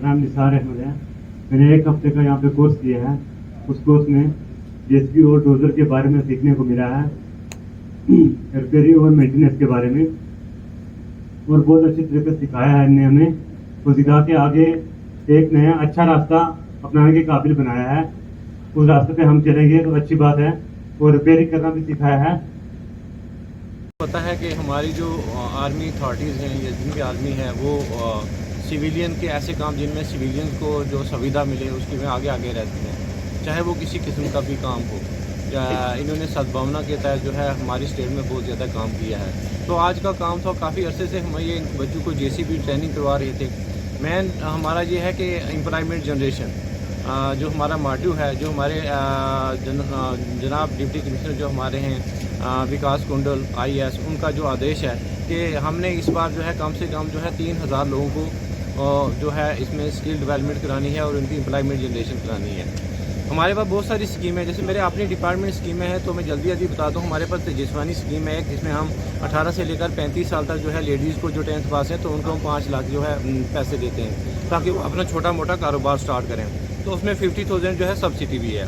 मेरा नाम निसार अहमद है। मैंने 1 हफ्ते का यहाँ पे कोर्स किया है। उस कोर्स में जेसीबी और डोजर के बारे में सीखने को मिला है, रिपेयरिंग और मेंटेनेंस के बारे में, और बहुत अच्छी तरीके से सिखाया है इन्हें हमें। तो सिखा के आगे एक नया अच्छा रास्ता अपनाने के काबिल बनाया है। उस रास्ते पे हम चलेंगे तो अच्छी बात है। और रिपेयरिंग करना भी सिखाया है। पता है कि हमारी जो आर्मी अथॉरिटीज़ हैं या जिनकी आर्मी है वो सिविलियन के ऐसे काम जिनमें सिविलियन को जो सुविधा मिले उसकी में आगे आगे रहती हैं, चाहे वो किसी किस्म का भी काम हो। या इन्होंने सद्भावना के तहत जो है हमारी स्टेट में बहुत ज़्यादा काम किया है। तो आज का काम था, काफ़ी अरसे से हम ये बच्चों को जेसीबी ट्रेनिंग करवा रहे थे। मेन हमारा ये है कि एम्प्लॉयमेंट जनरेशन जो हमारा मोटिव है, जो हमारे जनाब डिप्टी कमिश्नर जो हमारे हैं विकास कुंडल IAS, उनका जो आदेश है कि हमने इस बार जो है कम से कम जो है 3000 लोगों को जो है इसमें स्किल डेवलपमेंट करानी है और उनकी एम्प्लॉयमेंट जनरेशन करानी है। हमारे पास बहुत सारी स्कीमें, जैसे मेरे अपनी डिपार्टमेंट स्कीमें हैं, तो मैं जल्दी बता दूं। हमारे पास तेजस्वानी स्कीम है जिसमें हम 18 से लेकर 35 साल तक जो है लेडीज़ को जो 10th पास है तो उनको हम 5 लाख जो है पैसे देते हैं ताकि वो अपना छोटा मोटा कारोबार स्टार्ट करें। तो उसमें 50,000 जो है सब्सिडी भी है।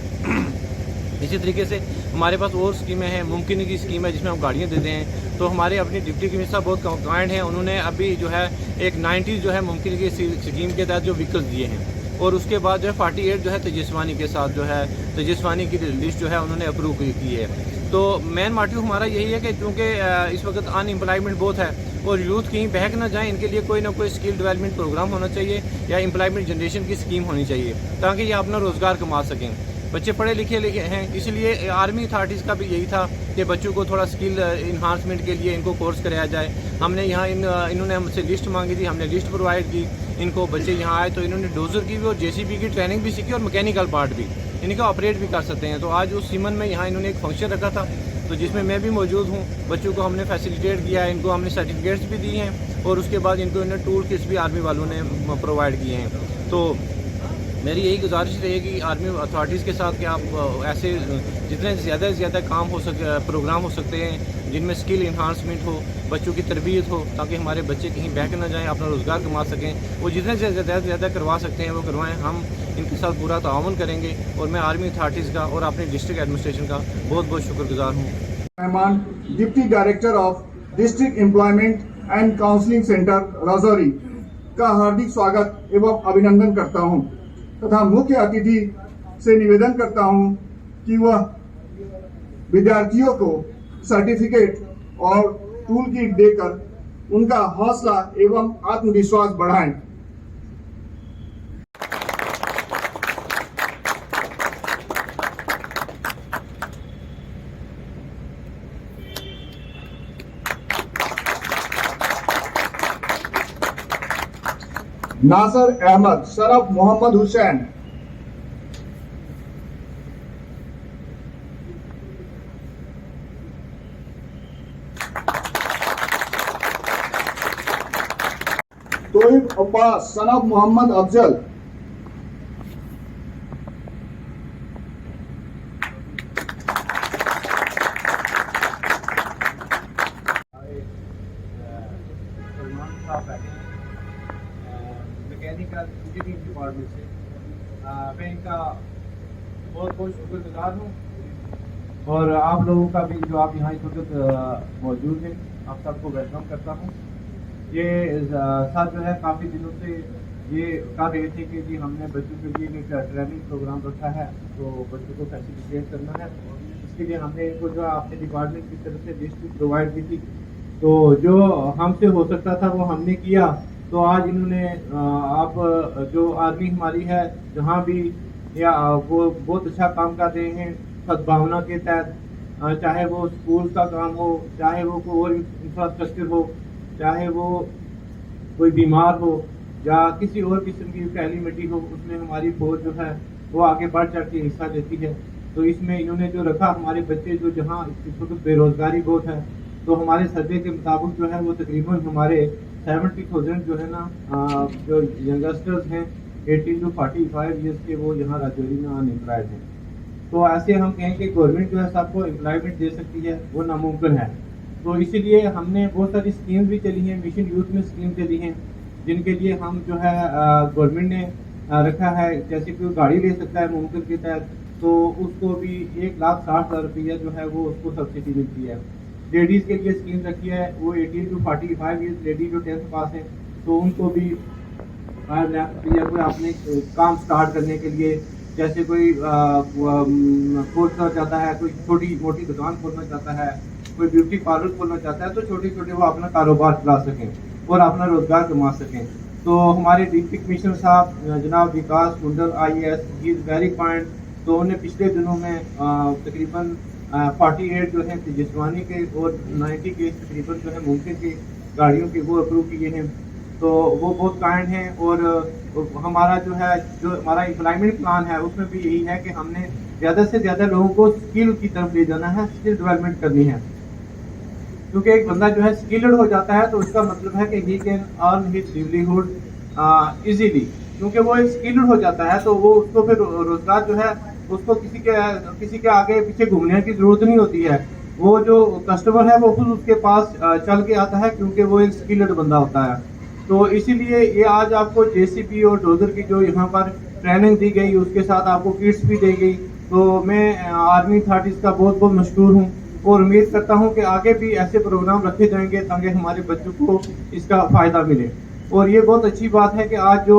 इसी तरीके से हमारे पास और स्कीमें हैं। मुमकिन की स्कीम है जिसमें हम गाड़ियाँ देते हैं। तो हमारे अपनी डिप्टी कमिश्नर बहुत काइंड हैं, उन्होंने अभी जो है एक 90 जो है मुमकिन की स्कीम के तहत जो व्हीकल्स दिए हैं। और उसके बाद जो है 48 जो है तेजस्वानी के साथ जो है तेजस्वानी की लिस्ट जो है उन्होंने अप्रूव की है। तो मेन मोटिव हमारा यही है कि चूँकि इस वक्त अनएम्प्लॉयमेंट बहुत है और यूथ कहीं बहक ना जाए, इनके लिए कोई ना कोई स्किल डेवलपमेंट प्रोग्राम होना चाहिए या एम्प्लॉयमेंट जनरेशन की स्कीम होनी चाहिए ताकि ये अपना रोज़गार कमा सकें। बच्चे पढ़े लिखे हैं, इसलिए आर्मी अथॉरिटीज़ का भी यही था कि बच्चों को थोड़ा स्किल इन्हांसमेंट के लिए इनको कोर्स कराया जाए। हमने यहाँ इन्होंने हमसे लिस्ट मांगी थी, हमने लिस्ट प्रोवाइड की इनको। बच्चे यहाँ आए तो इन्होंने डोजर की भी और जेसीबी की ट्रेनिंग भी सीखी और मैकेनिकल पार्ट भी इनका ऑपरेट भी कर सकते हैं। तो आज उस सीमन में यहाँ इन्होंने एक फंक्शन रखा था तो जिसमें मैं भी मौजूद हूँ। बच्चों को हमने फैसिलिटेट किया है, इनको हमने सर्टिफिकेट्स भी दिए हैं और उसके बाद इनको इन्हें टूल किट्स भी आर्मी वालों ने प्रोवाइड किए हैं। तो मेरी यही गुजारिश रहेगी आर्मी अथॉरिटीज़ के साथ कि आप ऐसे जितने ज़्यादा से ज़्यादा काम हो सके, प्रोग्राम हो सकते हैं जिनमें स्किल इन्हांसमेंट हो, बच्चों की तरबियत हो, ताकि हमारे बच्चे कहीं बहक ना जाएं, अपना रोज़गार कमा सकें। वो जितने से ज़्यादा करवा सकते हैं वो करवाएं। हम इनके साथ पूरा ताउन करेंगे और मैं आर्मी अथॉरिटीज़ का और अपने डिस्ट्रिक्ट एडमिनिस्ट्रेशन का बहुत बहुत शुक्रगुजार हूँ। Rahman, deputy director of district employment and counselling centre Rajouri का हार्दिक स्वागत एवं अभिनंदन करता हूं तथा मुख्य अतिथि से निवेदन करता हूं कि वह विद्यार्थियों को सर्टिफिकेट और टूल किट देकर उनका हौसला एवं आत्मविश्वास बढ़ाएं। Nasar Ahmed, Sharaf Mohammad Hussain. Tohib Abbas, Sanaf Mohammad Afzal. Mechanical engineering department से मैं इनका बहुत बहुत शुक्रगुजार हूँ। और आप लोगों का भी जो आप यहाँ इस वक्त मौजूद हैं, आप सबको वेलकम करता हूँ। ये साथ जो है काफ़ी दिनों से ये कर रहे थे कि जी हमने बच्चों के लिए एक ट्रेनिंग प्रोग्राम रखा है तो बच्चों को फैसिलिटेट करना है। इसके लिए हमने इनको जो अपने डिपार्टमेंट की तरफ से लिस्ट भी की थी, तो जो हमसे हो सकता था वो हमने किया। तो आज इन्होंने आप जो आर्मी हमारी है जहाँ भी या वो बहुत अच्छा काम कर रहे हैं सद्भावना के तहत, चाहे वो स्कूल का काम हो, चाहे वो कोई और इंफ्रास्ट्रक्चर हो, चाहे वो कोई बीमार हो या किसी और किस्म की कैलिमिटी हो, उसमें हमारी फौज जो है वो आगे बढ़ चढ़ के हिस्सा लेती है। तो इसमें इन्होंने जो रखा हमारे बच्चे जो जहाँ इस वक्त बेरोजगारी बहुत है, तो हमारे सर्वे के मुताबिक जो है वो तकरीबन हमारे 70,000 जो है ना जो यंगस्टर्स हैं 18 to 45 ईयर्स के, वो यहाँ राजौरी में अनएम्प्लॉयड हैं। तो ऐसे हम कहें कि गवर्नमेंट जो है सबको एम्प्लॉयमेंट दे सकती है, वो नामुमकिन है। तो इसीलिए हमने बहुत सारी स्कीम भी चली हैं, मिशन यूथ में स्कीम चली हैं जिनके लिए हम जो है गवर्नमेंट ने रखा है, जैसे कोई गाड़ी ले सकता है मुमकिन के तहत, तो उसको भी 1,60,000 रुपया जो है वो उसको सब्सिडी मिलती है। लेडीज़ के लिए स्कीम रखी है, वो 18 to 45 ईयर्स लेडी जो 10th पास है तो उनको भी 5 लाख रुपया कोई अपने काम स्टार्ट करने के लिए, जैसे कोई खोलना चाहता है, कोई छोटी मोटी दुकान खोलना चाहता है, कोई ब्यूटी पार्लर खोलना चाहता है, तो छोटे छोटे वो अपना कारोबार चला सकें और अपना रोजगार कमा सकें। तो हमारे डिप्टी कमिश्नर साहब जनाब विकास कुंडल IAS he is very point, तो उन्हें पिछले दिनों में तकरीबन 48 जो है तेजस्वानी के और 90 के तकरीबन जो है मुमकिन की गाड़ियों के वो अप्रूव किए हैं। तो वो बहुत काइंड हैं, और हमारा जो हमारा एम्प्लॉयमेंट प्लान है उसमें भी यही है कि हमने ज़्यादा से ज़्यादा लोगों को स्किल की तरफ ले जाना है, स्किल डेवलपमेंट करनी है। क्योंकि एक बंदा जो है स्किल्ड हो जाता है तो उसका मतलब है कि he can earn his livelihood easily, क्योंकि वो एक स्किल्ड हो जाता है तो वो उसको फिर रोजगार जो है उसको किसी के आगे पीछे घूमने की जरूरत नहीं होती है। वो जो कस्टमर है वो खुद उसके पास चल के आता है, क्योंकि वो एक स्किल्ड बंदा होता है। तो इसीलिए ये आज आपको JCB और डोजर की जो यहाँ पर ट्रेनिंग दी गई, उसके साथ आपको किट्स भी दी गई, तो मैं आर्मी अथॉरिटीज़ का बहुत बहुत मशहूर हूँ और उम्मीद करता हूँ कि आगे भी ऐसे प्रोग्राम रखे जाएंगे ताकि हमारे बच्चों को इसका फ़ायदा मिले। और ये बहुत अच्छी बात है कि आज जो